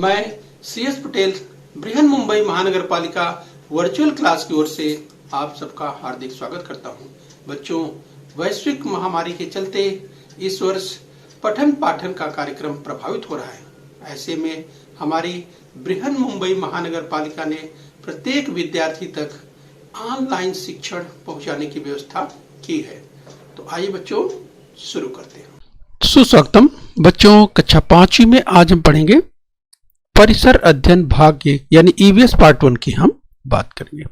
मैं CS पटेल बृहन मुंबई महानगर पालिका वर्चुअल क्लास की ओर से आप सबका हार्दिक स्वागत करता हूं। बच्चों, वैश्विक महामारी के चलते इस वर्ष पठन पाठन का कार्यक्रम प्रभावित हो रहा है। ऐसे में हमारी बृहन मुंबई महानगर पालिका ने प्रत्येक विद्यार्थी तक ऑनलाइन शिक्षण पहुंचाने की व्यवस्था की है। तो आइए बच्चों शुरू करते हैं। सुस्वागतम बच्चों, कक्षा 5वीं में आज हम पढ़ेंगे परिसर अध्ययन भाग यानी EVS पार्ट 1 की हम बात करेंगे।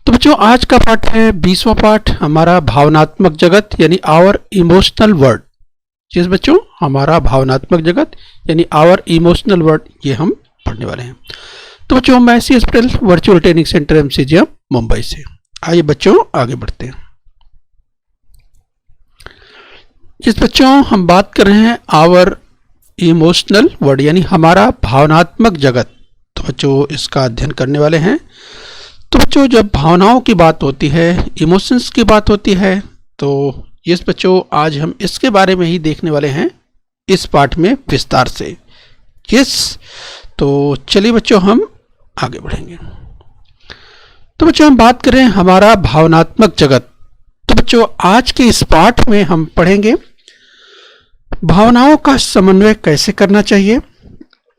तो बच्चों, आज का पाठ है 20वां पाठ, हमारा भावनात्मक जगत यानी आवर इमोशनल वर्ल्ड। जिस बच्चों, हमारा भावनात्मक जगत यानी आवर इमोशनल वर्ल्ड, ये हम पढ़ने वाले हैं। तो बच्चों, मैं CS Patel virtual training centre MCGM Mumbai से। आइए बच्चों आगे बढ़ते हैं। जिस बच्चों हम बात कर रहे हैं आवर इमोशनल वर्ल्ड यानी हमारा भावनात्मक जगत, तो बच्चों इसका अध्ययन करने वाले हैं। तो बच्चों, जब भावनाओं की बात होती है, इमोशंस की बात होती है, तो इस बच्चों आज हम इसके बारे में ही देखने वाले हैं इस पाठ में विस्तार से। तो चलिए बच्चों हम आगे बढ़ेंगे। तो बच्चों हम बात करें हमारा भावनात्मक जगत। तो बच्चों आज के इस पाठ में हम पढ़ेंगे भावनाओं का समन्वय कैसे करना चाहिए।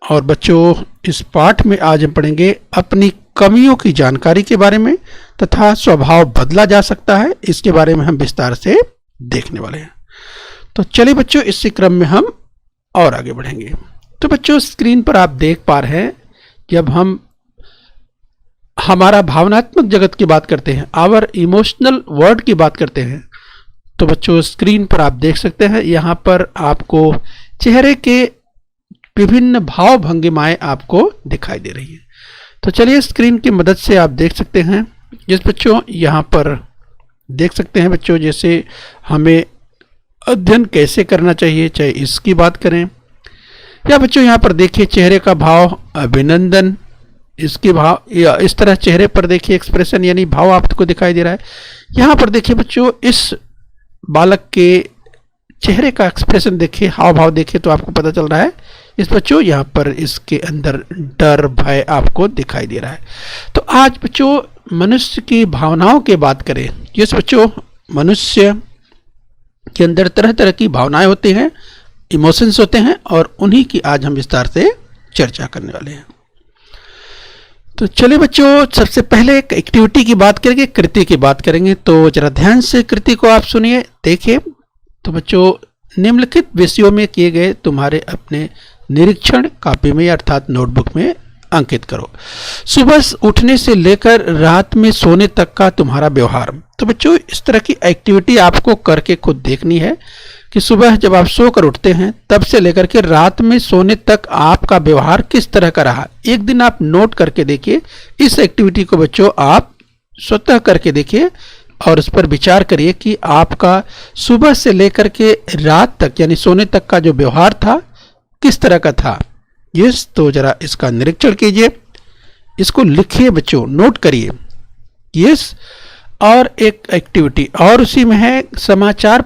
और बच्चों इस पाठ में आज हम पढ़ेंगे अपनी कमियों की जानकारी के बारे में तथा स्वभाव बदला जा सकता है, इसके बारे में हम विस्तार से देखने वाले हैं। तो चलिए बच्चों इसी क्रम में हम और आगे बढ़ेंगे। तो बच्चों स्क्रीन पर आप देख पा रहे हैं, जब हम हमारा भावनात्मक जगत की बात करते हैं, आवर इमोशनल वर्ल्ड की बात करते हैं, तो बच्चों स्क्रीन पर आप देख सकते हैं, यहाँ पर आपको चेहरे के विभिन्न भाव भंगिमाएं आपको दिखाई दे रही हैं। तो चलिए स्क्रीन की मदद से आप देख सकते हैं। जिस बच्चों यहाँ पर देख सकते हैं बच्चों, जैसे हमें अध्ययन कैसे करना चाहिए, चाहे इसकी बात करें या बच्चों यहाँ पर देखिए चेहरे का भाव अभिनंदन, इसके भाव या इस तरह चेहरे पर देखिए एक्सप्रेशन यानी भाव आपको दिखाई दे रहा है। यहाँ पर देखिए बच्चों इस बालक के चेहरे का एक्सप्रेशन देखिए, हाव भाव देखिए, तो आपको पता चल रहा है इस बच्चों यहाँ पर इसके अंदर डर भय आपको दिखाई दे रहा है। तो आज बच्चों मनुष्य की भावनाओं की बात करें। जिस बच्चों मनुष्य के अंदर तरह तरह की भावनाएं होती हैं, इमोशंस होते हैं, और उन्हीं की आज हम विस्तार से चर्चा करने वाले हैं। तो चलिए बच्चों सबसे पहले एक एक्टिविटी की बात करेंगे, कृति की बात करेंगे। तो जरा ध्यान से कृति को आप सुनिए, देखिए। तो बच्चों निम्नलिखित विषयों में किए गए तुम्हारे अपने निरीक्षण कापी में अर्थात नोटबुक में अंकित करो। सुबह उठने से लेकर रात में सोने तक का तुम्हारा व्यवहार। तो बच्चों इस तरह की एक्टिविटी आपको करके खुद देखनी है कि सुबह जब आप सोकर उठते हैं तब से लेकर के रात में सोने तक आपका व्यवहार किस तरह का रहा। एक दिन आप नोट करके देखिए। इस एक्टिविटी को बच्चों आप स्वतः करके देखिए और उस पर विचार करिए कि आपका सुबह से लेकर के रात तक यानी सोने तक का जो व्यवहार था किस तरह का था। तो जरा इसका निरीक्षण कीजिए, इसको लिखिए बच्चों, नोट करिए। और एक एक्टिविटी और उसी में है समाचार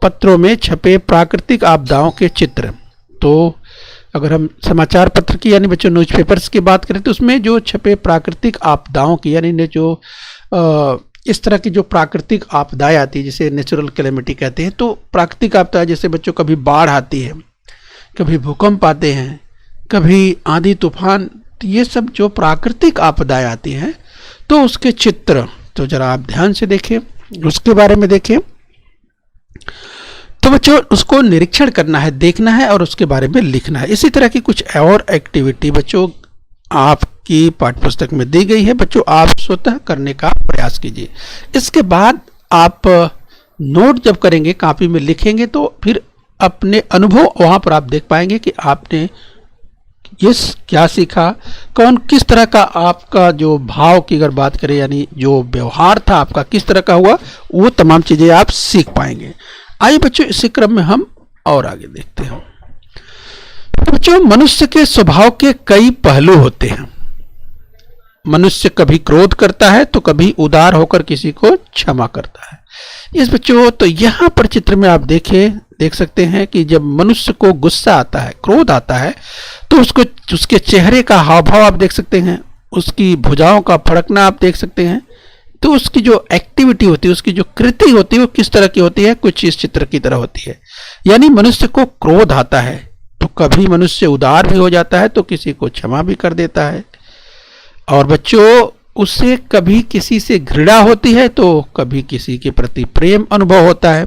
पत्रों में छपे प्राकृतिक आपदाओं के चित्र। तो अगर हम समाचार पत्र की यानी बच्चों न्यूज़पेपर्स की बात करें तो उसमें जो छपे प्राकृतिक आपदाओं की यानी जो इस तरह की जो प्राकृतिक आपदाएं आती है जिसे नेचुरल कैलेमिटी कहते हैं। तो प्राकृतिक आपदा जैसे बच्चों कभी बाढ़ आती है, कभी भूकंप आते हैं, कभी आंधी तूफान, तो ये सब जो प्राकृतिक आपदाएं आती हैं तो उसके चित्र तो जरा आप ध्यान से देखिए, उसके बारे में देखिए। तो बच्चों उसको निरीक्षण करना है, देखना है और उसके बारे में लिखना है। इसी तरह की कुछ और एक्टिविटी बच्चों आपकी पाठ्यपुस्तक में दी गई है, बच्चों आप स्वतः करने का प्रयास कीजिए। इसके बाद आप नोट जब करेंगे, कॉपी में लिखेंगे, तो फिर अपने अनुभव वहां पर आप देख पाएंगे कि आपने क्या सीखा, किस तरह का आपका जो भाव की अगर बात करें यानी जो व्यवहार था आपका किस तरह का हुआ, वो तमाम चीजें आप सीख पाएंगे। आइए बच्चों इसी क्रम में हम और आगे देखते हैं। बच्चों मनुष्य के स्वभाव के कई पहलू होते हैं। मनुष्य कभी क्रोध करता है तो कभी उदार होकर किसी को क्षमा करता है। इस बच्चों, तो यहाँ पर चित्र में आप देख सकते हैं कि जब मनुष्य को गुस्सा आता है, क्रोध आता है, तो उसके चेहरे का हाव भाव आप देख सकते हैं, उसकी भुजाओं का फड़कना आप देख सकते हैं। तो उसकी जो एक्टिविटी होती है, उसकी जो कृति होती है, वो किस तरह की होती है, कुछ इस चित्र की तरह होती है। यानी मनुष्य को क्रोध आता है तो कभी मनुष्य उदार भी हो जाता है तो किसी को क्षमा भी कर देता है। और बच्चों, उससे कभी किसी से घृणा होती है तो कभी किसी के प्रति प्रेम अनुभव होता है।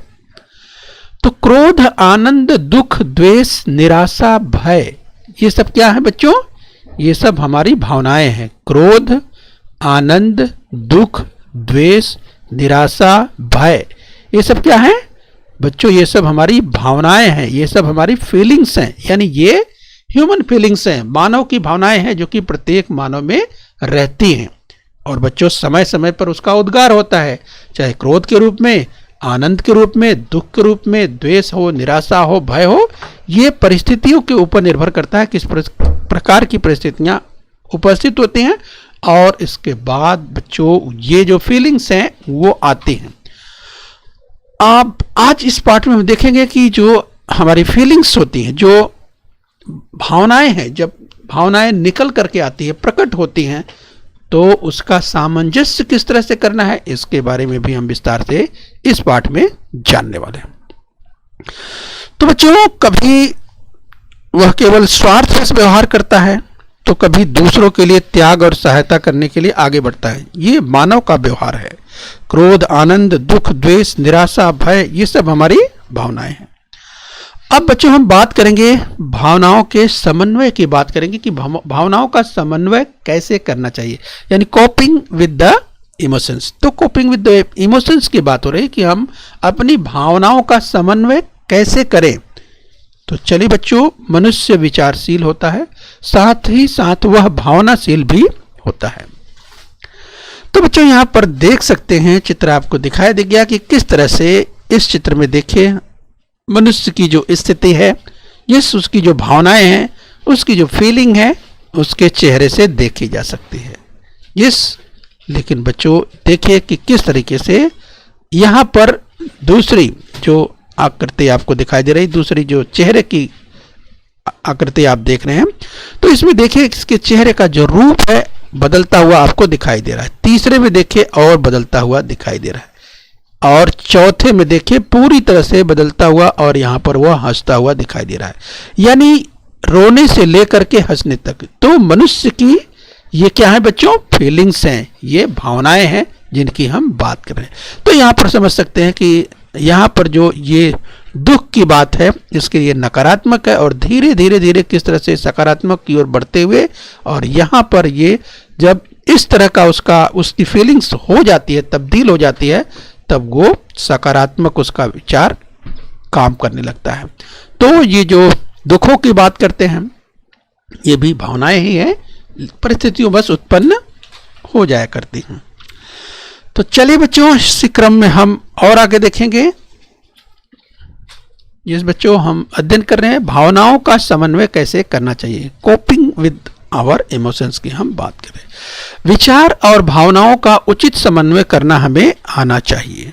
तो क्रोध, आनंद, दुख, द्वेष, निराशा, भय, ये सब क्या है बच्चों? ये सब हमारी भावनाएं हैं। क्रोध, आनंद, दुख, द्वेष, निराशा, भय, ये सब क्या है बच्चों? ये सब हमारी भावनाएं हैं, ये सब हमारी फीलिंग्स हैं। यानी ये ह्यूमन फीलिंग्स हैं, मानव की भावनाएं हैं जो कि प्रत्येक मानव में रहती हैं। और बच्चों, समय समय पर उसका उद्गार होता है, चाहे क्रोध के रूप में, आनंद के रूप में, दुख के रूप में, द्वेष हो, निराशा हो, भय हो। ये परिस्थितियों के ऊपर निर्भर करता है किस प्रकार की परिस्थितियां उपस्थित होती हैं, और इसके बाद बच्चों ये जो फीलिंग्स हैं वो आती हैं। आप आज इस पाठ में हम देखेंगे कि जो हमारी फीलिंग्स होती हैं, जो भावनाएं हैं, जब भावनाएं निकल करके आती है, प्रकट होती हैं, तो उसका सामंजस्य किस तरह से करना है, इसके बारे में भी हम विस्तार से इस पाठ में जानने वाले हैं। तो बच्चों, कभी वह केवल स्वार्थ से व्यवहार करता है तो कभी दूसरों के लिए त्याग और सहायता करने के लिए आगे बढ़ता है। ये मानव का व्यवहार है। क्रोध, आनंद, दुख, द्वेष, निराशा, भय, ये सब हमारी भावनाएं हैं। अब बच्चों, हम बात करेंगे भावनाओं के समन्वय की बात करेंगे कि भावनाओं का समन्वय कैसे करना चाहिए, यानी कोपिंग विद द इमोशंस। तो कोपिंग विद द इमोशंस की बात हो रही है कि हम अपनी भावनाओं का समन्वय कैसे करें। तो चलिए बच्चों, मनुष्य विचारशील होता है, साथ ही साथ वह भावनाशील भी होता है। तो बच्चों, यहां पर देख सकते हैं, चित्र आपको दिखाई दे गया कि किस तरह से इस चित्र में देखिए मनुष्य की जो स्थिति है, उसकी जो भावनाएं हैं, उसकी जो फीलिंग है, उसके चेहरे से देखी जा सकती है। लेकिन बच्चों देखिए कि किस तरीके से यहां पर दूसरी जो आकृति आपको दिखाई दे रही, दूसरी जो चेहरे की आकृति आप देख रहे हैं, तो इसमें देखिए इसके चेहरे का जो रूप है बदलता हुआ आपको दिखाई दे रहा है। तीसरे में देखिए और बदलता हुआ दिखाई दे रहा है, और चौथे में देखिए पूरी तरह से बदलता हुआ, और यहां पर वह हंसता हुआ दिखाई दे रहा है। यानी रोने से लेकर के हंसने तक। तो मनुष्य की ये क्या है बच्चों? फीलिंग्स हैं, ये भावनाएं हैं जिनकी हम बात कर रहे हैं। तो यहां पर समझ सकते हैं कि यहाँ पर जो ये दुख की बात है, इसके ये नकारात्मक है, और धीरे धीरे धीरे किस तरह से सकारात्मक की ओर बढ़ते हुए, और यहाँ पर ये जब इस तरह का उसकी फीलिंग्स हो जाती है, तब्दील हो जाती है, तब वो सकारात्मक उसका विचार काम करने लगता है। तो ये जो दुखों की बात करते हैं, ये भी भावनाएं ही हैं, परिस्थितियों बस उत्पन्न हो जाया करती हैं। तो चलिए बच्चों, इसी क्रम में हम और आगे देखेंगे। जिस बच्चों हम अध्ययन कर रहे हैं भावनाओं का समन्वय कैसे करना चाहिए, कोपिंग विद आवर इमोशंस की हम बात करें। विचार और भावनाओं का उचित समन्वय करना हमें आना चाहिए।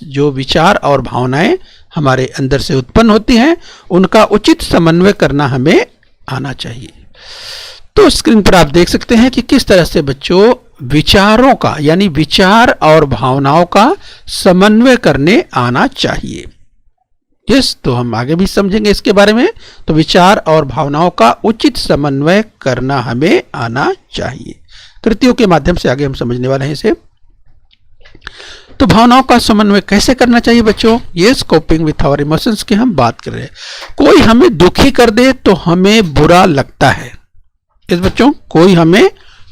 जो विचार और भावनाएं हमारे अंदर से उत्पन्न होती हैं, उनका उचित समन्वय करना हमें आना चाहिए। तो स्क्रीन पर आप देख सकते हैं कि किस तरह से बच्चों विचारों का, यानी विचार और भावनाओं का समन्वय करने आना चाहिए। तो हम आगे भी समझेंगे इसके बारे में। तो विचार और भावनाओं का उचित समन्वय करना हमें आना चाहिए। कृतियों के माध्यम से आगे हम समझने वाले हैं इसे। तो भावनाओं का समन्वय कैसे करना चाहिए बच्चों? कोपिंग विथ आवर इमोशंस की हम बात कर रहे हैं। कोई हमें दुखी कर दे तो हमें बुरा लगता है। बच्चों, कोई हमें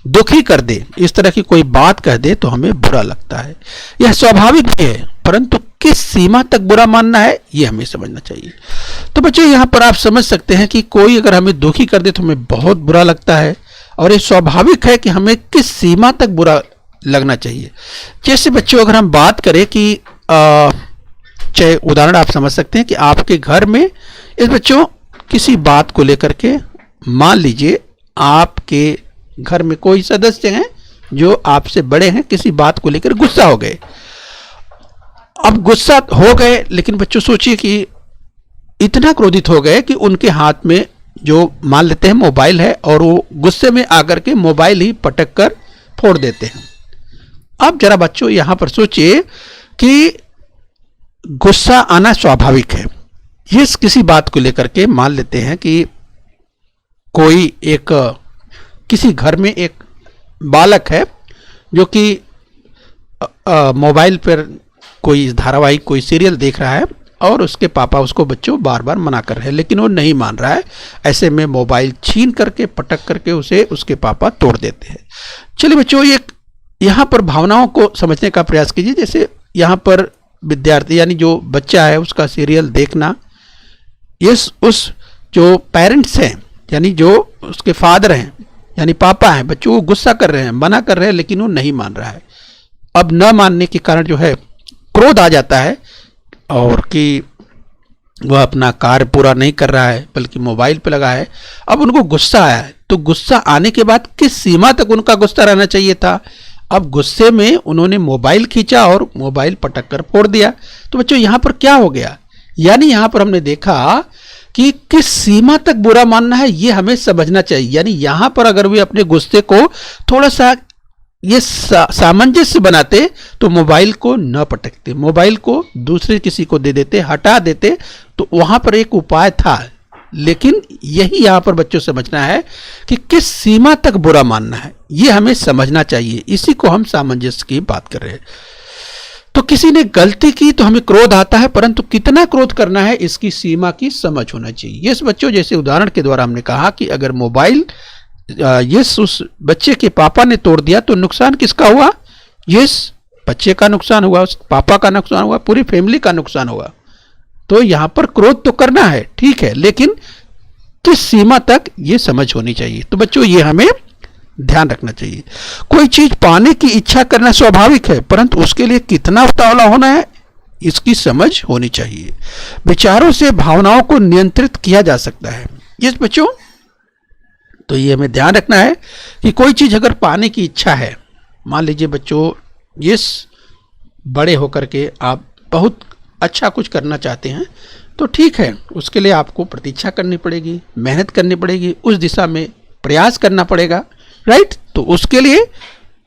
दुखी कर दे, इस तरह की कोई बात कह दे तो हमें बुरा लगता है। यह स्वाभाविक भी है, परंतु किस सीमा तक बुरा मानना है ये हमें समझना चाहिए। तो बच्चों, यहाँ पर आप समझ सकते हैं कि कोई अगर हमें दुखी कर दे तो हमें बहुत बुरा लगता है, और ये स्वाभाविक है कि हमें किस सीमा तक बुरा लगना चाहिए। जैसे बच्चों, अगर हम बात करें कि चाहे उदाहरण आप समझ सकते हैं कि आपके घर में बच्चों किसी बात को लेकर के, मान लीजिए आपके घर में कोई सदस्य हैं जो आपसे बड़े हैं, किसी बात को लेकर गुस्सा हो गए। अब गुस्सा हो गए, लेकिन बच्चों सोचिए कि इतना क्रोधित हो गए कि उनके हाथ में जो मान लेते हैं मोबाइल है और वो गुस्से में आकर के मोबाइल ही पटक कर फोड़ देते हैं। अब जरा बच्चों यहां पर सोचिए कि गुस्सा आना स्वाभाविक है। ये किसी बात को लेकर के मान लेते हैं कि कोई एक किसी घर में एक बालक है जो कि मोबाइल पर कोई धारावाहिक कोई सीरियल देख रहा है और उसके पापा उसको बच्चों बार बार मना कर रहे हैं, लेकिन वो नहीं मान रहा है। ऐसे में मोबाइल छीन करके पटक करके उसे उसके पापा तोड़ देते हैं। चलिए बच्चों, ये यहाँ पर भावनाओं को समझने का प्रयास कीजिए। जैसे यहाँ पर विद्यार्थी यानी जो बच्चा है उसका सीरियल देखना, ये उस जो पेरेंट्स हैं यानी जो उसके फादर हैं यानी पापा हैं, बच्चों वो गुस्सा कर रहे हैं, मना कर रहे हैं, लेकिन वो नहीं मान रहा है। अब न मानने के कारण जो है क्रोध आ जाता है और कि वह अपना कार्य पूरा नहीं कर रहा है बल्कि मोबाइल पे लगा है। अब उनको गुस्सा आया है, तो गुस्सा आने के बाद किस सीमा तक उनका गुस्सा रहना चाहिए था? अब गुस्से में उन्होंने मोबाइल खींचा और मोबाइल पटक कर फोड़ दिया। तो बच्चों यहाँ पर क्या हो गया? यानी यहाँ पर हमने देखा कि किस सीमा तक बुरा मानना है ये हमें समझना चाहिए। यानी यहाँ पर अगर वे अपने गुस्से को थोड़ा सा ये सामंजस्य बनाते तो मोबाइल को न पटकते, मोबाइल को दूसरे किसी को दे देते, हटा देते, तो वहां पर एक उपाय था। लेकिन यही यहां पर बच्चों समझना है कि किस सीमा तक बुरा मानना है ये हमें समझना चाहिए। इसी को हम सामंजस्य की बात कर रहे हैं। तो किसी ने गलती की तो हमें क्रोध आता है, परंतु कितना क्रोध करना है इसकी सीमा की समझ होना चाहिए। ये बच्चों जैसे उदाहरण के द्वारा हमने कहा कि अगर मोबाइल यस उस बच्चे के पापा ने तोड़ दिया तो नुकसान किसका हुआ? यस बच्चे का नुकसान हुआ, उस पापा का नुकसान हुआ, पूरी फैमिली का नुकसान हुआ। तो यहां पर क्रोध तो करना है, ठीक है, लेकिन किस सीमा तक ये समझ होनी चाहिए। तो बच्चों ये हमें ध्यान रखना चाहिए। कोई चीज पाने की इच्छा करना स्वाभाविक है, परंतु उसके लिए कितना उतावला होना है इसकी समझ होनी चाहिए। विचारों से भावनाओं को नियंत्रित किया जा सकता है। यस बच्चों, तो ये हमें ध्यान रखना है कि कोई चीज अगर पाने की इच्छा है, मान लीजिए बच्चों यस बड़े होकर के आप बहुत अच्छा कुछ करना चाहते हैं, तो ठीक है, उसके लिए आपको प्रतीक्षा करनी पड़ेगी, मेहनत करनी पड़ेगी, उस दिशा में प्रयास करना पड़ेगा, राइट। तो उसके लिए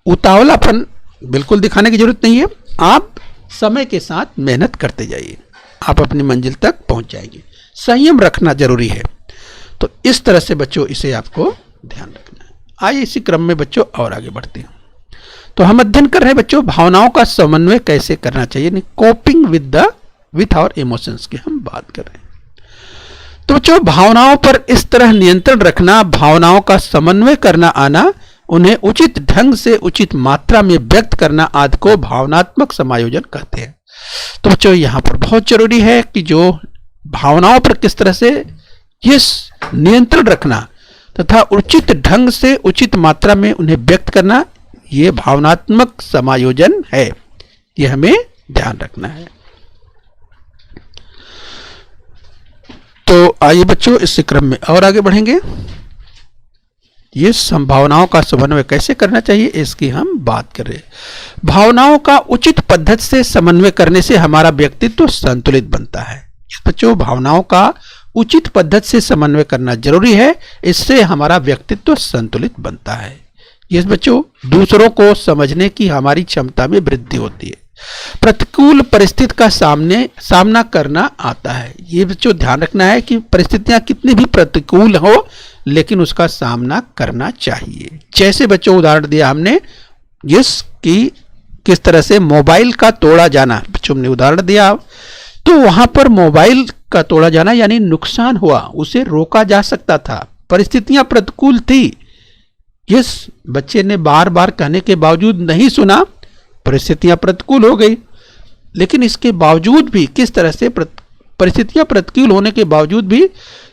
उतावलापन बिल्कुल दिखाने की जरूरत नहीं है। आप समय के साथ मेहनत करते जाइए, आप अपनी मंजिल तक पहुंच जाएंगे। संयम रखना जरूरी है। तो इस तरह से बच्चों इसे आपको ध्यान रखना है। आइए इसी क्रम में बच्चों और आगे बढ़ते हैं। तो हम अध्ययन कर रहे हैं बच्चों भावनाओं का समन्वय कैसे करना चाहिए, कोपिंग विथ आवर इमोशंस की हम बात कर रहे हैं। तो बच्चों भावनाओं पर इस तरह नियंत्रण रखना, भावनाओं का समन्वय करना आना, उन्हें उचित ढंग से उचित मात्रा में व्यक्त करना आदि को भावनात्मक समायोजन कहते हैं। तो बच्चों यहाँ पर बहुत जरूरी है कि जो भावनाओं पर किस तरह से यस नियंत्रण रखना तथा उचित ढंग से उचित मात्रा में उन्हें व्यक्त करना, यह भावनात्मक समायोजन है। यह हमें ध्यान रखना है। तो आइए बच्चों इस क्रम में और आगे बढ़ेंगे। ये संभावनाओं का समन्वय कैसे करना चाहिए इसकी हम बात कर रहे हैं। भावनाओं का उचित पद्धति से समन्वय करने से हमारा व्यक्तित्व संतुलित बनता है। बच्चों भावनाओं का उचित पद्धति से समन्वय करना जरूरी है, इससे हमारा व्यक्तित्व संतुलित बनता है। ये बच्चों दूसरों को समझने की हमारी क्षमता में वृद्धि होती है, प्रतिकूल परिस्थिति का सामना करना आता है। ये बच्चों ध्यान रखना है कि परिस्थितियां कितनी भी प्रतिकूल हो लेकिन उसका सामना करना चाहिए। जैसे बच्चों उदाहरण दिया हमने कि किस तरह से मोबाइल का तोड़ा जाना, बच्चों हमने उदाहरण दिया, तो वहां पर मोबाइल का तोड़ा जाना यानी नुकसान हुआ, उसे रोका जा सकता था, परिस्थितियां प्रतिकूल थी। यस बच्चे ने बार बार कहने के बावजूद नहीं सुना, परिस्थितियां प्रतिकूल हो गई, लेकिन इसके बावजूद भी किस तरह से परिस्थितियां प्रतिकूल होने के बावजूद भी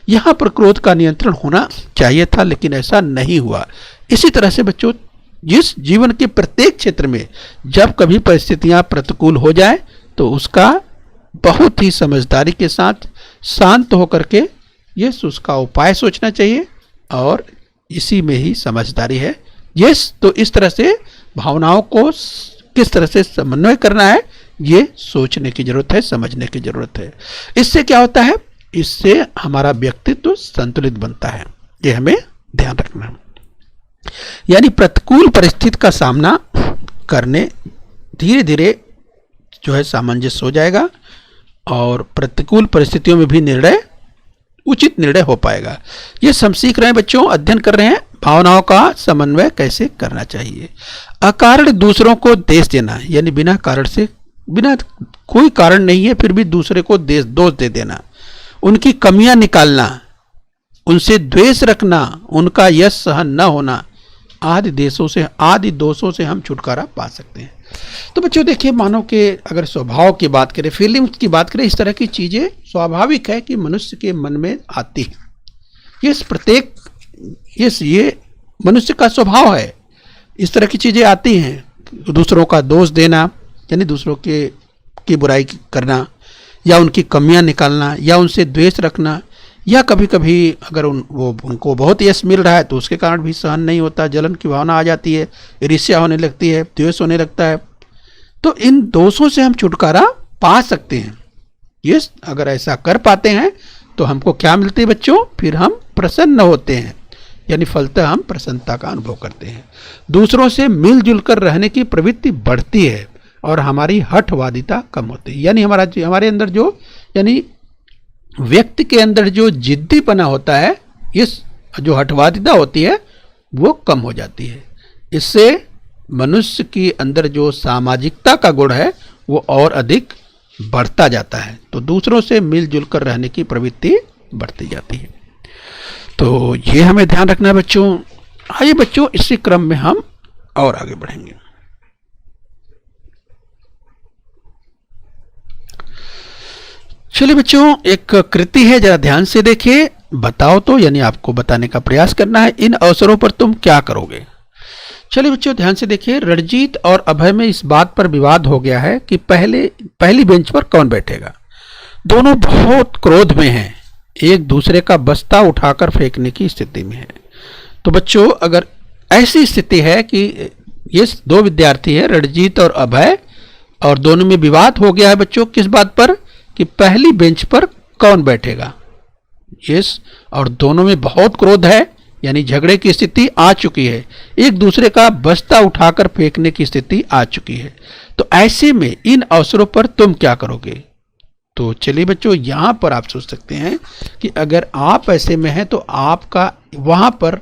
यहां पर क्रोध का नियंत्रण होना चाहिए था, लेकिन ऐसा नहीं हुआ। इसी तरह से बच्चों जिस जीवन के प्रत्येक क्षेत्र में जब कभी परिस्थितियां प्रतिकूल हो जाए तो उसका बहुत ही समझदारी के साथ शांत होकर के उसका उपाय सोचना चाहिए, और इसी में ही समझदारी है यस, तो इस तरह से भावनाओं को किस तरह से समन्वय करना है, ये सोचने की जरूरत है, समझने की जरूरत है। इससे क्या होता है, इससे हमारा व्यक्तित्व संतुलित बनता है, ये हमें ध्यान रखना है। यानी प्रतिकूल परिस्थिति का सामना करने धीरे धीरे जो है सामंजस्य हो जाएगा और प्रतिकूल परिस्थितियों में भी उचित निर्णय हो पाएगा। ये हम सीख रहे हैं बच्चों, अध्ययन कर रहे हैं भावनाओं का समन्वय कैसे करना चाहिए। अकारण दूसरों को दोष देना, यानी बिना कारण से, बिना कोई कारण नहीं है फिर भी दूसरे को दोष दे देना, उनकी कमियां निकालना, उनसे द्वेष रखना, उनका यश सहन न होना आदि दोषों से हम छुटकारा पा सकते हैं। तो बच्चों देखिए, मानव के अगर स्वभाव की बात करें, फीलिंग्स की बात करें, इस तरह की चीजें स्वाभाविक है कि मनुष्य के मन में आती है। ये मनुष्य का स्वभाव है, इस तरह की चीजें आती हैं। दूसरों का दोष देना, यानी दूसरों की बुराई करना, या उनकी कमियां निकालना, या उनसे द्वेष रखना, या कभी कभी अगर उनको बहुत यश मिल रहा है तो उसके कारण भी सहन नहीं होता, जलन की भावना आ जाती है, ईर्ष्या होने लगती है, द्वेष होने लगता है। तो इन दोषों से हम छुटकारा पा सकते हैं। ये अगर ऐसा कर पाते हैं तो हमको क्या मिलती है बच्चों, फिर हम प्रसन्न होते हैं, यानी फलतः हम प्रसन्नता का अनुभव करते हैं। दूसरों से मिलजुल कर रहने की प्रवृत्ति बढ़ती है और हमारी हठवादिता कम होती है। यानी हमारे अंदर यानी व्यक्ति के अंदर जो जिद्दीपना होता है, इस जो हठवादिता होती है वो कम हो जाती है। इससे मनुष्य के अंदर जो सामाजिकता का गुण है वो और अधिक बढ़ता जाता है, तो दूसरों से मिलजुल कर रहने की प्रवृत्ति बढ़ती जाती है। तो ये हमें ध्यान रखना है बच्चों। आइए बच्चों, इसी क्रम में हम और आगे बढ़ेंगे। चलिए बच्चों, एक कृति है, जरा ध्यान से देखिए, बताओ तो, यानी आपको बताने का प्रयास करना है, इन अवसरों पर तुम क्या करोगे। चलिए बच्चों ध्यान से देखिए, रणजीत और अभय में इस बात पर विवाद हो गया है कि पहली बेंच पर कौन बैठेगा। दोनों बहुत क्रोध में हैं, एक दूसरे का बस्ता उठाकर फेंकने की स्थिति में है। तो बच्चों अगर ऐसी स्थिति है कि ये दो विद्यार्थी है, रणजीत और अभय, और दोनों में विवाद हो गया है बच्चों, किस बात पर, कि पहली बेंच पर कौन बैठेगा। यस, और दोनों में बहुत क्रोध है, यानी झगड़े की स्थिति आ चुकी है, एक दूसरे का बस्ता उठाकर फेंकने की स्थिति आ चुकी है। तो ऐसे में इन अवसरों पर तुम क्या करोगे। तो चलिए बच्चों, यहां पर आप सोच सकते हैं कि अगर आप ऐसे में हैं तो आपका वहां पर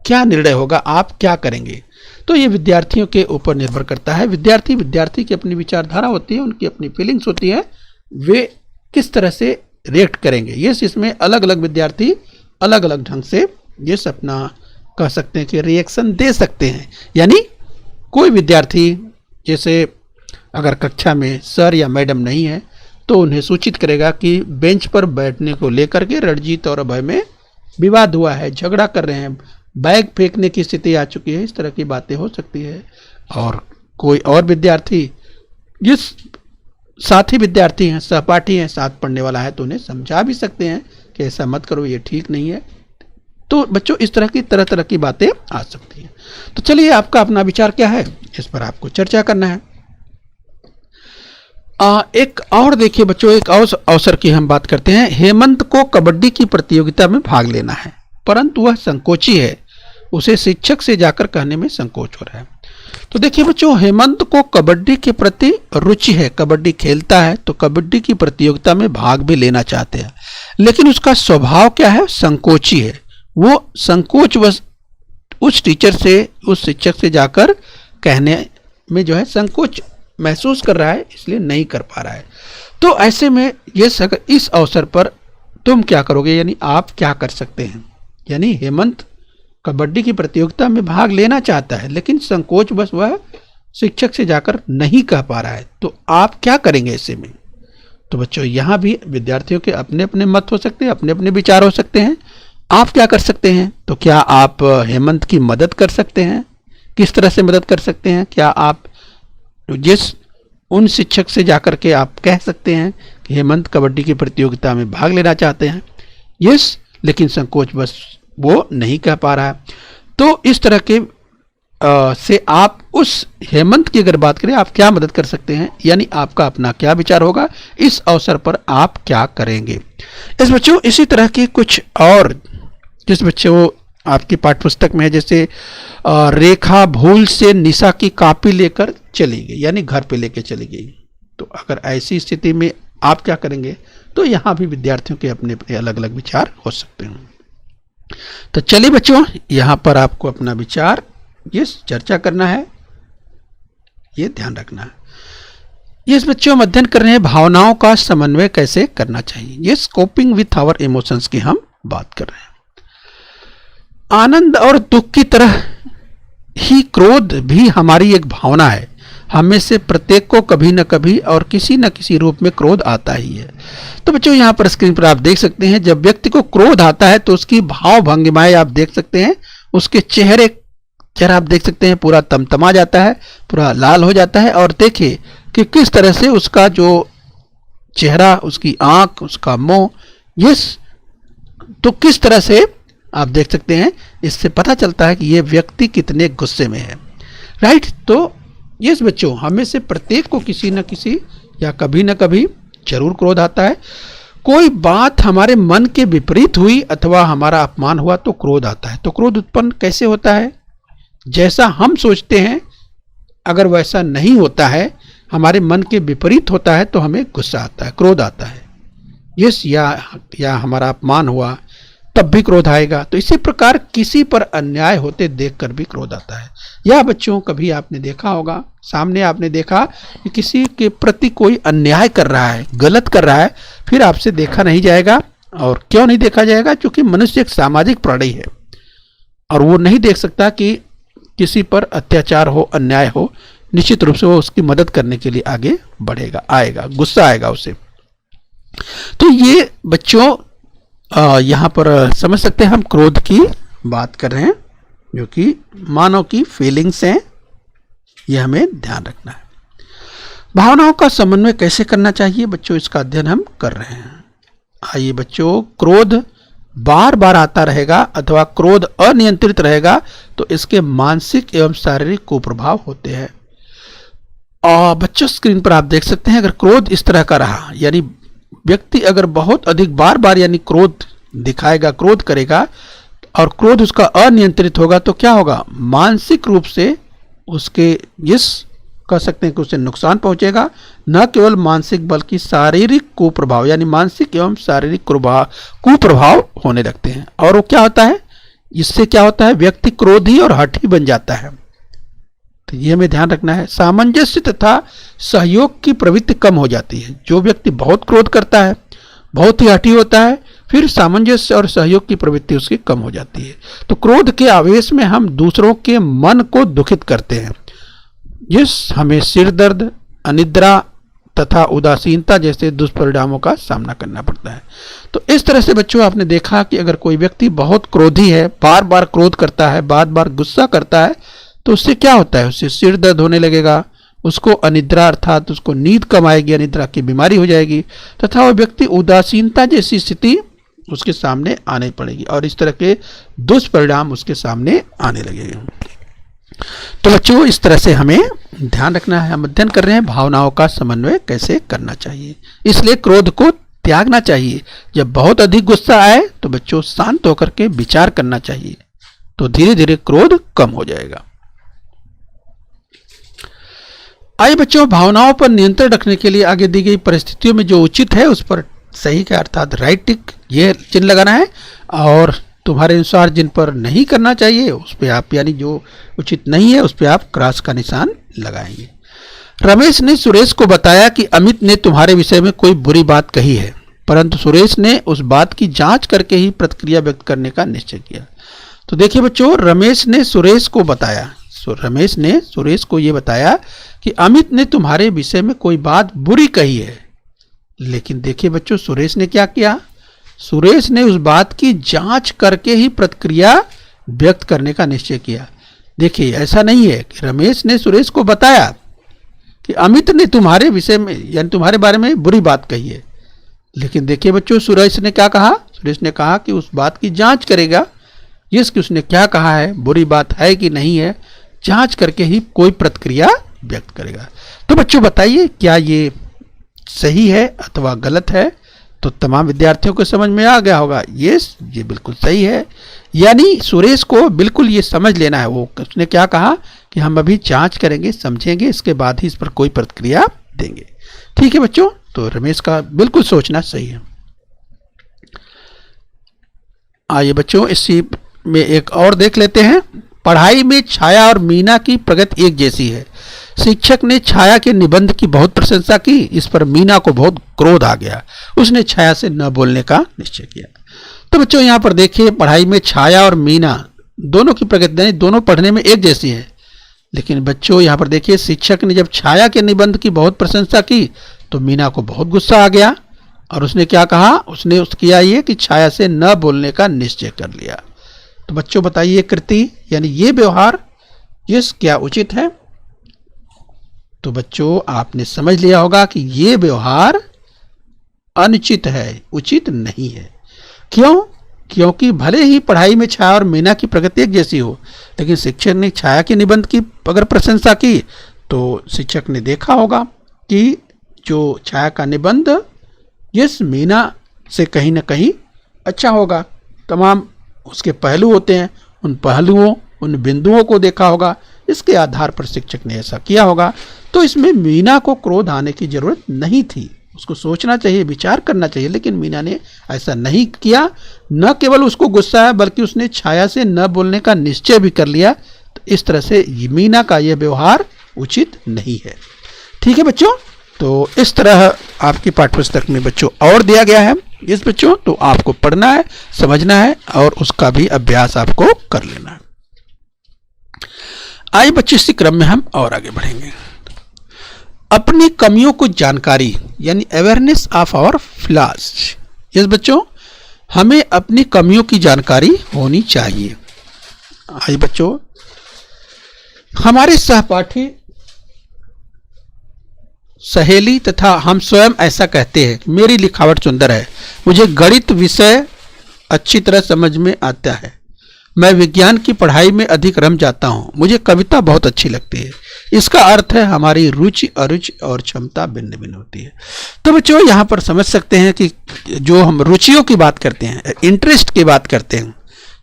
क्या निर्णय होगा, आप क्या करेंगे। तो ये विद्यार्थियों के ऊपर निर्भर करता है। विद्यार्थी की अपनी विचारधारा होती है, उनकी अपनी फीलिंग्स होती है, वे किस तरह से रिएक्ट करेंगे। ये इसमें अलग अलग विद्यार्थी अलग अलग ढंग से ये अपना कह सकते हैं कि रिएक्शन दे सकते हैं। यानी कोई विद्यार्थी जैसे अगर कक्षा में सर या मैडम नहीं है तो उन्हें सूचित करेगा कि बेंच पर बैठने को लेकर के रणजीत और अभय में विवाद हुआ है, झगड़ा कर रहे हैं, बैग फेंकने की स्थिति आ चुकी है, इस तरह की बातें हो सकती है। और कोई और विद्यार्थी जिस साथी विद्यार्थी हैं, सहपाठी हैं, साथ पढ़ने वाला है, तो उन्हें समझा भी सकते हैं कि ऐसा मत करो, ये ठीक नहीं है। तो बच्चों इस तरह तरह की बातें आ सकती हैं। तो चलिए, आपका अपना विचार क्या है, इस पर आपको चर्चा करना है। एक और देखिए बच्चों, एक और अवसर की हम बात करते हैं। हेमंत को कबड्डी की प्रतियोगिता में भाग लेना है, परंतु वह संकोची है, उसे शिक्षक से जाकर कहने में संकोच हो रहा है। तो देखिए बच्चों, हेमंत को कबड्डी के प्रति रुचि है, कबड्डी खेलता है, तो कबड्डी की प्रतियोगिता में भाग भी लेना चाहते हैं, लेकिन उसका स्वभाव क्या है, संकोची है। वो संकोच उस टीचर से, उस शिक्षक से जाकर कहने में जो है संकोच महसूस कर रहा है, इसलिए नहीं कर पा रहा है। तो ऐसे में इस अवसर पर तुम क्या करोगे, यानी आप क्या कर सकते हैं। यानी हेमंत कबड्डी की प्रतियोगिता में भाग लेना चाहता है, लेकिन संकोच बस वह शिक्षक से जाकर नहीं कह पा रहा है, तो आप क्या करेंगे ऐसे में। तो बच्चों यहाँ भी विद्यार्थियों के अपने अपने मत हो सकते हैं, अपने अपने विचार हो सकते हैं। आप क्या कर सकते हैं, तो क्या आप हेमंत की मदद कर सकते हैं, किस तरह से मदद कर सकते हैं। क्या आप उन शिक्षक से जाकर के आप कह सकते हैं कि हेमंत कबड्डी की प्रतियोगिता में भाग लेना चाहते हैं, लेकिन संकोच बस वो नहीं कह पा रहा है। तो इस तरह के से आप उस हेमंत की अगर बात करें, आप क्या मदद कर सकते हैं, यानी आपका अपना क्या विचार होगा, इस अवसर पर आप क्या करेंगे। इस बच्चों इसी तरह के कुछ और जिस बच्चों आपकी पाठ्यपुस्तक में है, जैसे रेखा भूल से निशा की कॉपी लेकर चली गई, यानी घर पे लेके चली गई, तो अगर ऐसी स्थिति में आप क्या करेंगे, तो यहाँ भी विद्यार्थियों के अपने अपने अलग अलग विचार हो सकते हैं। तो चलिए बच्चों, यहाँ पर आपको अपना विचार ये चर्चा करना है, ये ध्यान रखना है। ये बच्चों हम अध्ययन कर रहे हैं भावनाओं का समन्वय कैसे करना चाहिए। ये कोपिंग विथ आवर इमोशंस की हम बात कर रहे हैं। आनंद और दुख की तरह ही क्रोध भी हमारी एक भावना है। हमें से प्रत्येक को कभी न कभी और किसी न किसी रूप में क्रोध आता ही है। तो बच्चों यहाँ पर स्क्रीन पर आप देख सकते हैं, जब व्यक्ति को क्रोध आता है तो उसकी भाव भंगिमाएं आप देख सकते हैं, उसके चेहरा आप देख सकते हैं पूरा तमतमा जाता है, पूरा लाल हो जाता है। और देखिए कि किस तरह से उसका जो चेहरा, उसकी आंख, उसका मुंह, तो किस तरह से आप देख सकते हैं, इससे पता चलता है कि ये व्यक्ति कितने गुस्से में है, राइट। तो यस बच्चों, हमें से प्रत्येक को किसी न किसी या कभी न कभी जरूर क्रोध आता है। कोई बात हमारे मन के विपरीत हुई अथवा हमारा अपमान हुआ तो क्रोध आता है। तो क्रोध उत्पन्न कैसे होता है, जैसा हम सोचते हैं अगर वैसा नहीं होता है, हमारे मन के विपरीत होता है, तो हमें गुस्सा आता है, क्रोध आता है। यस, या हमारा अपमान हुआ तब भी क्रोध आएगा। तो इसी प्रकार किसी पर अन्याय होते देखकर भी क्रोध आता है। या बच्चों कभी आपने देखा होगा, सामने आपने देखा कि किसी के प्रति कोई अन्याय कर रहा है, गलत कर रहा है, फिर आपसे देखा नहीं जाएगा। और क्यों नहीं देखा जाएगा, क्योंकि मनुष्य एक सामाजिक प्राणी है और वो नहीं देख सकता कि किसी पर अत्याचार हो, अन्याय हो। निश्चित रूप से वो उसकी मदद करने के लिए आगे बढ़ेगा, आएगा, गुस्सा आएगा उसे। तो ये बच्चों यहाँ पर समझ सकते हैं हम क्रोध की बात कर रहे हैं, जो कि मानव की फीलिंग्स हैं, ये हमें ध्यान रखना है। भावनाओं का समन्वय कैसे करना चाहिए बच्चों, इसका अध्ययन हम कर रहे हैं। आइए बच्चों, क्रोध बार बार आता रहेगा अथवा क्रोध अनियंत्रित रहेगा तो इसके मानसिक एवं शारीरिक कुप्रभाव होते हैं। और बच्चों स्क्रीन पर आप देख सकते हैं, अगर क्रोध इस तरह का रहा, यानी व्यक्ति अगर बहुत अधिक बार बार यानी क्रोध दिखाएगा, क्रोध करेगा और क्रोध उसका अनियंत्रित होगा, तो क्या होगा, मानसिक रूप से उसके कह सकते हैं कि उसे नुकसान पहुंचेगा। न केवल मानसिक बल्कि शारीरिक कुप्रभाव, यानी मानसिक एवं शारीरिक कुप्रभाव होने लगते हैं। और वो क्या होता है, इससे क्या होता है, व्यक्ति क्रोधी और हठी बन जाता है। तो ये हमें ध्यान रखना है। सामंजस्य तथा सहयोग की प्रवृत्ति कम हो जाती है। जो व्यक्ति बहुत क्रोध करता है, बहुत ही हठी होता है, फिर सामंजस्य और सहयोग की प्रवृत्ति उसकी कम हो जाती है। तो क्रोध के आवेश में हम दूसरों के मन को दुखित करते हैं। हमें सिर दर्द, अनिद्रा तथा उदासीनता जैसे दुष्परिणामों का सामना करना पड़ता है। तो इस तरह से बच्चों आपने देखा कि अगर कोई व्यक्ति बहुत क्रोधी है, बार बार क्रोध करता है, बार बार गुस्सा करता है, तो उससे क्या होता है, उससे सिर दर्द होने लगेगा, उसको अनिद्रा अर्थात उसको नींद कम आएगी, अनिद्रा की बीमारी हो जाएगी, तथा वह व्यक्ति उदासीनता जैसी स्थिति उसके सामने आने पड़ेगी और इस तरह के दुष्परिणाम उसके सामने आने लगेंगे। तो बच्चों इस तरह से हमें ध्यान रखना है। हम अध्ययन कर रहे हैं भावनाओं का समन्वय कैसे करना चाहिए। इसलिए क्रोध को त्यागना चाहिए। जब बहुत अधिक गुस्सा आए तो बच्चों शांत होकर के विचार करना चाहिए, तो धीरे धीरे क्रोध कम हो जाएगा। आइए बच्चों, भावनाओं पर नियंत्रण रखने के लिए आगे दी गई परिस्थितियों में जो उचित है उस पर सही का अर्थात राइट टिक ये चिन्ह लगाना है, और तुम्हारे अनुसार जिन पर नहीं करना चाहिए उस पर आप, यानी जो उचित नहीं है उस पर आप क्रॉस का निशान लगाएंगे। रमेश ने सुरेश को बताया कि अमित ने तुम्हारे विषय में कोई बुरी बात कही है, परंतु सुरेश ने उस बात की जांच करके ही प्रतिक्रिया व्यक्त करने का निश्चय किया। तो देखिए बच्चों, रमेश ने सुरेश को बताया, रमेश ने सुरेश को यह बताया कि अमित ने तुम्हारे विषय में कोई बात बुरी कही है, लेकिन देखिए बच्चों सुरेश ने क्या किया, सुरेश ने उस बात की जांच करके ही प्रतिक्रिया व्यक्त करने का निश्चय किया। देखिए ऐसा नहीं है कि रमेश ने सुरेश को बताया कि अमित ने तुम्हारे विषय में यानी तुम्हारे बारे में बुरी बात कही है, लेकिन देखिए बच्चों सुरेश ने क्या कहा, सुरेश ने कहा कि उस बात की जांच करेगा, कि उसने क्या कहा है, बुरी बात है कि नहीं है, जांच करके ही कोई प्रतिक्रिया व्यक्त करेगा। तो बच्चों बताइए, क्या ये सही है अथवा गलत है? तो तमाम विद्यार्थियों को समझ में आ गया होगा, ये बिल्कुल सही है। यानी सुरेश को बिल्कुल ये समझ लेना है, वो उसने क्या कहा कि हम अभी जांच करेंगे, समझेंगे, इसके बाद ही इस पर कोई प्रतिक्रिया देंगे। ठीक है बच्चों, तो रमेश का बिल्कुल सोचना सही है। आइए बच्चों, इसी में एक और देख लेते हैं। पढ़ाई में छाया और मीना की प्रगति एक जैसी है। शिक्षक ने छाया के निबंध की बहुत प्रशंसा की। इस पर मीना को बहुत क्रोध आ गया। उसने छाया से न बोलने का निश्चय किया। तो बच्चों यहाँ पर देखिए, पढ़ाई में छाया और मीना दोनों की प्रगति, दोनों पढ़ने में एक जैसी है। लेकिन बच्चों यहाँ पर देखिए, शिक्षक ने जब छाया के निबंध की बहुत प्रशंसा की तो मीना को बहुत गुस्सा आ गया और उसने क्या कहा, उसने किया ये कि छाया से न बोलने का निश्चय कर लिया। तो बच्चों बताइए, कृति यानी ये व्यवहार ये क्या उचित है? तो बच्चों आपने समझ लिया होगा कि ये व्यवहार अनुचित है, उचित नहीं है। क्यों? क्योंकि भले ही पढ़ाई में छाया और मीना की प्रगति एक जैसी हो, लेकिन शिक्षक ने छाया के निबंध की अगर प्रशंसा की तो शिक्षक ने देखा होगा कि जो छाया का निबंध यस मीना से कहीं ना कहीं अच्छा होगा। तमाम उसके पहलू होते हैं, उन पहलुओं, उन बिंदुओं को देखा होगा, इसके आधार पर शिक्षक ने ऐसा किया होगा। तो इसमें मीना को क्रोध आने की जरूरत नहीं थी, उसको सोचना चाहिए, विचार करना चाहिए, लेकिन मीना ने ऐसा नहीं किया। न केवल उसको गुस्सा है बल्कि उसने छाया से न बोलने का निश्चय भी कर लिया। तो इस तरह से मीना का यह व्यवहार उचित नहीं है। ठीक है बच्चों, तो इस तरह आपकी पाठ्यपुस्तक में बच्चों और दिया गया है। इस बच्चों तो आपको पढ़ना है, समझना है और उसका भी अभ्यास आपको कर लेना है। आइए बच्चों, इसी क्रम में हम और आगे बढ़ेंगे। अपनी कमियों को जानकारी यानी awareness of our flaws. Yes बच्चों, हमें अपनी कमियों की जानकारी होनी चाहिए। आइए बच्चों, हमारे सहपाठी, सहेली तथा हम स्वयं ऐसा कहते हैं, मेरी लिखावट सुंदर है, मुझे गणित विषय अच्छी तरह समझ में आता है, मैं विज्ञान की पढ़ाई में अधिक रम जाता हूँ, मुझे कविता बहुत अच्छी लगती है। इसका अर्थ है हमारी रुचि, अरुचि और क्षमता भिन्न भिन्न होती है। तो बच्चों यहाँ पर समझ सकते हैं कि जो हम रुचियों की बात करते हैं, इंटरेस्ट की बात करते हैं,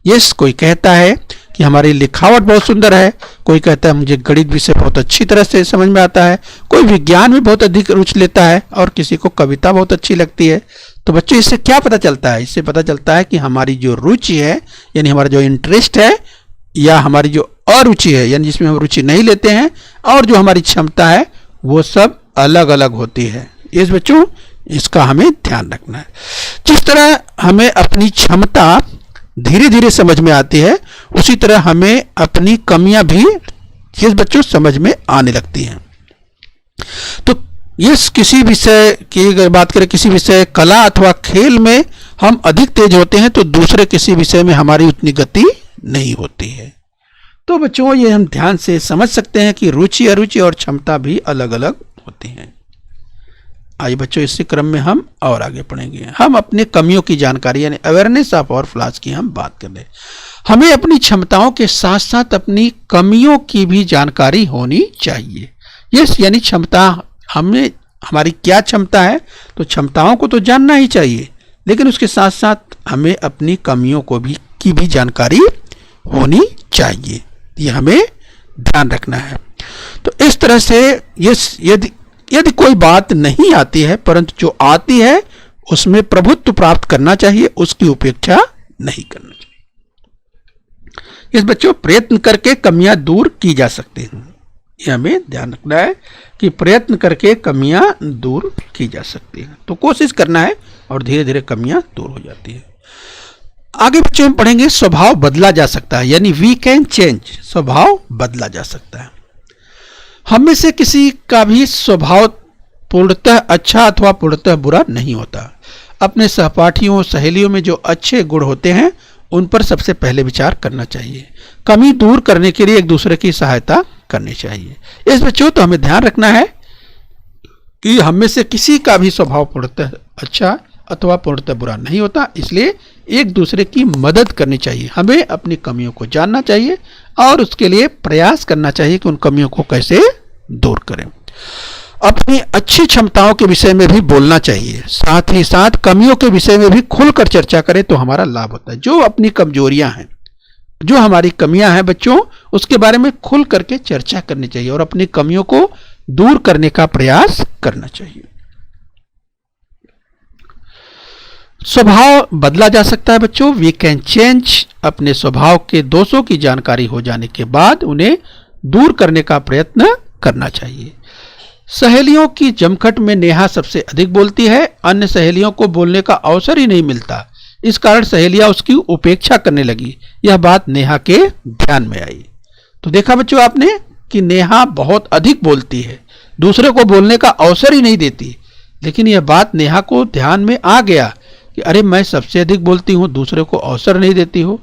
यस, कोई कहता है कि हमारी लिखावट बहुत सुंदर है, कोई कहता है मुझे गणित विषय बहुत अच्छी तरह से समझ में आता है, कोई विज्ञान में बहुत अधिक रुचि लेता है और किसी को कविता बहुत अच्छी लगती है। तो बच्चों इससे क्या पता चलता है? इससे पता चलता है कि हमारी जो रुचि है यानी हमारा जो इंटरेस्ट है या हमारी जो अरुचि है यानी जिसमें हम रुचि नहीं लेते हैं और जो हमारी क्षमता है वो सब अलग अलग होती है। इस बच्चों इसका हमें ध्यान रखना है। जिस तरह हमें अपनी क्षमता धीरे धीरे समझ में आती है उसी तरह हमें अपनी कमियां भी इस बच्चों समझ में आने लगती हैं। तो यस, किसी विषय की अगर बात करें, किसी विषय कला अथवा खेल में हम अधिक तेज होते हैं तो दूसरे किसी विषय में हमारी उतनी गति नहीं होती है। तो बच्चों ये हम ध्यान से समझ सकते हैं कि रुचि, अरुचि और क्षमता भी अलग अलग होती हैं। आइए बच्चों, इसी क्रम में हम और आगे पढ़ेंगे। हम अपने कमियों की जानकारी यानी अवेयरनेस ऑफ आवर फ्लॉज की हम बात कर रहे हैं। हमें अपनी क्षमताओं के साथ साथ अपनी कमियों की भी जानकारी होनी चाहिए। यस, यानी क्षमता, हमें हमारी क्या क्षमता है तो क्षमताओं को तो जानना ही चाहिए, लेकिन उसके साथ साथ हमें अपनी कमियों को भी की भी जानकारी होनी चाहिए। ये हमें ध्यान रखना है। तो इस तरह से यदि कोई बात नहीं आती है परंतु जो आती है उसमें प्रभुत्व प्राप्त करना चाहिए, उसकी उपेक्षा नहीं करना चाहिए। इस बच्चों प्रयत्न करके कमियां दूर की जा सकती हैं। यह हमें ध्यान रखना है कि प्रयत्न करके कमियां दूर की जा सकती हैं। तो कोशिश करना है और धीरे धीरे कमियां दूर हो जाती है। आगे बच्चों हम पढ़ेंगे स्वभाव बदला जा सकता है यानी वी कैन चेंज। स्वभाव बदला जा सकता है। हम में से किसी का भी स्वभाव पूर्णतः अच्छा अथवा पूर्णतः बुरा नहीं होता। अपने सहपाठियों, सहेलियों में जो अच्छे गुण होते हैं उन पर सबसे पहले विचार करना चाहिए। कमी दूर करने के लिए एक दूसरे की सहायता करनी चाहिए। इस बच्चों तो हमें ध्यान रखना है कि हम में से किसी का भी स्वभाव पूर्णतः अच्छा अथवा पूर्णतः बुरा नहीं होता। इसलिए एक दूसरे की मदद करनी चाहिए, हमें अपनी कमियों को जानना चाहिए और उसके लिए प्रयास करना चाहिए कि उन कमियों को कैसे दूर करें। अपनी अच्छी क्षमताओं के विषय में भी बोलना चाहिए, साथ ही साथ कमियों के विषय में भी खुलकर चर्चा करें तो हमारा लाभ होता है। जो अपनी कमजोरियां हैं, जो हमारी कमियां हैं बच्चों, उसके बारे में खुल करके चर्चा करनी चाहिए और अपनी कमियों को दूर करने का प्रयास करना चाहिए। स्वभाव बदला जा सकता है बच्चों, वी कैन चेंज। अपने स्वभाव के दोषों की जानकारी हो जाने के बाद उन्हें दूर करने का प्रयत्न करना चाहिए। सहेलियों की जमखट में नेहा सबसे अधिक बोलती है, अन्य सहेलियों को बोलने का अवसर ही नहीं मिलता, इस कारण सहेलियां उसकी उपेक्षा करने लगी। यह बात नेहा के ध्यान में आई। तो देखा बच्चों आपने कि नेहा बहुत अधिक बोलती है, दूसरे को बोलने का अवसर ही नहीं देती। लेकिन यह बात नेहा को ध्यान में आ गया कि अरे मैं सबसे अधिक बोलती हूँ, दूसरे को अवसर नहीं देती हूँ।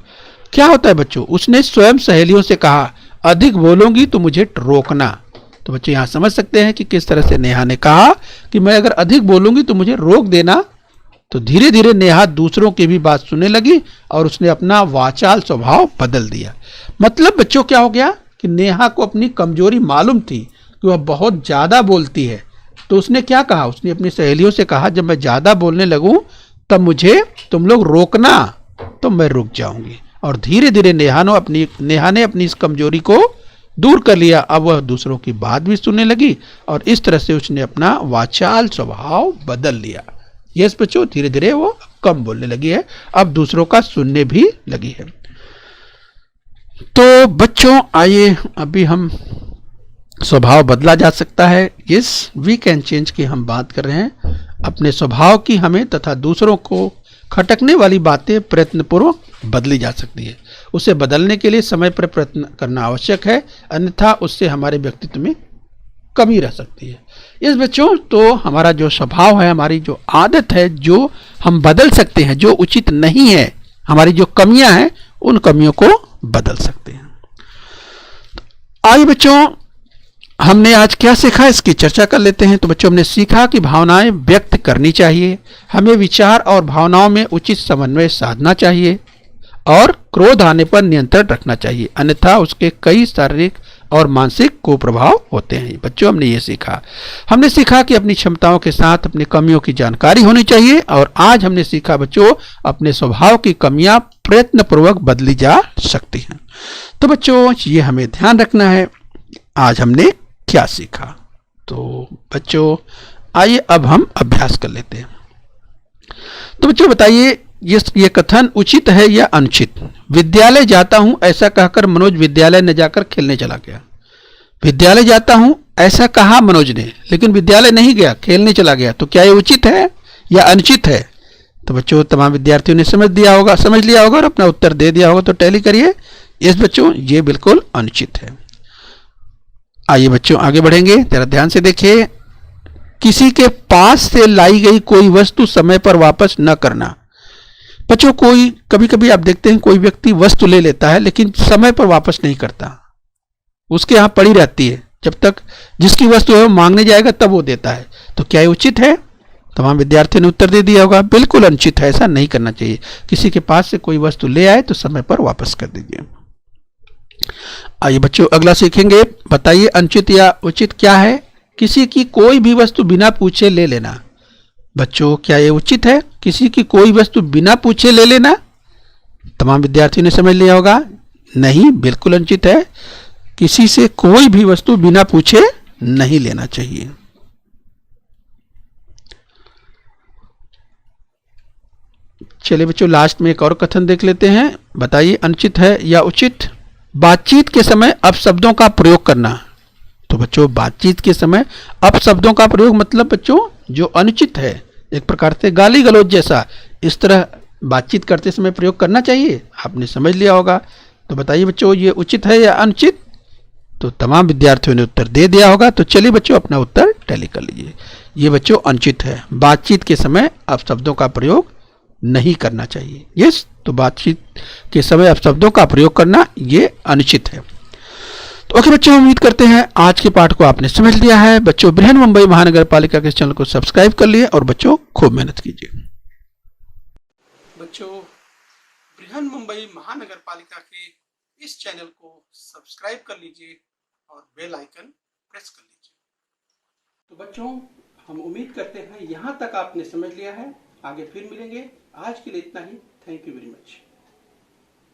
क्या होता है बच्चों, उसने स्वयं सहेलियों से कहा अधिक बोलूंगी तो मुझे रोकना। तो बच्चे यहाँ समझ सकते हैं कि किस तरह से नेहा ने कहा कि मैं अगर अधिक बोलूंगी तो मुझे रोक देना। तो धीरे धीरे नेहा दूसरों की भी बात सुनने लगी और उसने अपना वाचाल स्वभाव बदल दिया। मतलब बच्चों क्या हो गया कि नेहा को अपनी कमजोरी मालूम थी कि वह बहुत ज्यादा बोलती है। तो उसने क्या कहा, उसने अपनी सहेलियों से कहा जब मैं ज्यादा बोलने लगूं तब मुझे तुम लोग रोकना, तो मैं रुक जाऊंगी। और धीरे धीरे नेहा ने अपनी इस कमजोरी को दूर कर लिया। अब वह दूसरों की बात भी सुनने लगी और इस तरह से उसने अपना वाचाल स्वभाव बदल लिया। यस बच्चों, धीरे धीरे वो कम बोलने लगी है, अब दूसरों का सुनने भी लगी है। तो बच्चों आइए अभी हम स्वभाव बदला जा सकता है, यस वी कैन चेंज की हम बात कर रहे हैं। अपने स्वभाव की हमें तथा दूसरों को खटकने वाली बातें प्रयत्नपूर्वक बदली जा सकती है। उसे बदलने के लिए समय पर प्रयत्न करना आवश्यक है, अन्यथा उससे हमारे व्यक्तित्व में कमी रह सकती है। इस बच्चों तो हमारा जो स्वभाव है, हमारी जो आदत है, जो हम बदल सकते हैं, जो उचित नहीं है, हमारी जो कमियां हैं उन कमियों को बदल सकते हैं। आइए बच्चों हमने आज क्या सीखा इसकी चर्चा कर लेते हैं। तो बच्चों हमने सीखा कि भावनाएं व्यक्त करनी चाहिए, हमें विचार और भावनाओं में उचित समन्वय साधना चाहिए और क्रोध आने पर नियंत्रण रखना चाहिए, अन्यथा उसके कई शारीरिक और मानसिक कुप्रभाव होते हैं। बच्चों हमने ये सीखा, हमने सीखा कि अपनी क्षमताओं के साथ अपनी कमियों की जानकारी होनी चाहिए। और आज हमने सीखा बच्चों अपने स्वभाव की कमियां प्रयत्नपूर्वक बदली जा सकती हैं। तो बच्चों ये हमें ध्यान रखना है आज हमने क्या सीखा। तो बच्चों आइए अब हम अभ्यास कर लेते हैं। तो बच्चों बताइए ये कथन उचित है या अनुचित। विद्यालय जाता हूं ऐसा कहकर मनोज विद्यालय न जाकर खेलने चला गया। विद्यालय जाता हूं ऐसा कहा मनोज ने, लेकिन विद्यालय नहीं गया, खेलने चला गया। तो क्या ये उचित है या अनुचित है। तो बच्चों तमाम विद्यार्थियों ने समझ लिया होगा और अपना उत्तर दे दिया होगा। तो टैली करिए। यस बच्चों ये बिल्कुल अनुचित है। आइए बच्चों आगे बढ़ेंगे, जरा ध्यान से देखिए। किसी के पास से लाई गई कोई वस्तु समय पर वापस न करना। बच्चों कोई कभी कभी आप देखते हैं कोई व्यक्ति वस्तु ले लेता है लेकिन समय पर वापस नहीं करता, उसके यहां पड़ी रहती है, जब तक जिसकी वस्तु है वो मांगने जाएगा तब वो देता है। तो क्या ये उचित है। तमाम विद्यार्थियों ने उत्तर दे दिया होगा बिल्कुल अनुचित है, ऐसा नहीं करना चाहिए। किसी के पास से कोई वस्तु ले आए तो समय पर वापस कर दीजिए। आइए बच्चों अगला सीखेंगे। बताइए अनुचित या उचित क्या है। किसी की कोई भी वस्तु बिना पूछे ले लेना। बच्चों क्या ये उचित है। किसी की कोई वस्तु बिना पूछे ले लेना। तमाम विद्यार्थियों ने समझ लिया होगा नहीं, बिल्कुल अनुचित है। किसी से कोई भी वस्तु बिना पूछे नहीं लेना चाहिए। चलिए बच्चों लास्ट में एक और कथन देख लेते हैं। बताइए अनुचित है या उचित। बातचीत के समय अपशब्दों का प्रयोग करना। तो बच्चों बातचीत के समय अपशब्दों का प्रयोग मतलब बच्चों जो अनुचित है, एक प्रकार से गाली गलौज जैसा, इस तरह बातचीत करते समय प्रयोग करना चाहिए। आपने समझ लिया होगा। तो बताइए बच्चों ये उचित है या अनुचित। तो तमाम विद्यार्थियों ने उत्तर दे दिया होगा। तो चलिए बच्चों अपना उत्तर टैली कर लीजिए। ये बच्चों अनुचित है, बातचीत के समय अपशब्दों का प्रयोग नहीं करना चाहिए। यस, तो बातचीत के समय अपशब्दों का प्रयोग करना ये अनुचित है। तो ओके बच्चों उम्मीद करते हैं आज के पाठ को आपने समझ लिया है। बच्चों बृहन मुंबई महानगर पालिका के चैनल को सब्सक्राइब कर लिए और बच्चों खूब मेहनत कीजिए। बच्चों, बृहन मुंबई महानगर पालिका के इस चैनल को सब्सक्राइब कर लीजिए और बेल आइकन प्रेस कर लीजिए। तो बच्चों, हम उम्मीद करते हैं यहाँ तक आपने समझ लिया है। आगे फिर मिलेंगे। आज के लिए इतना ही। Thank you very much.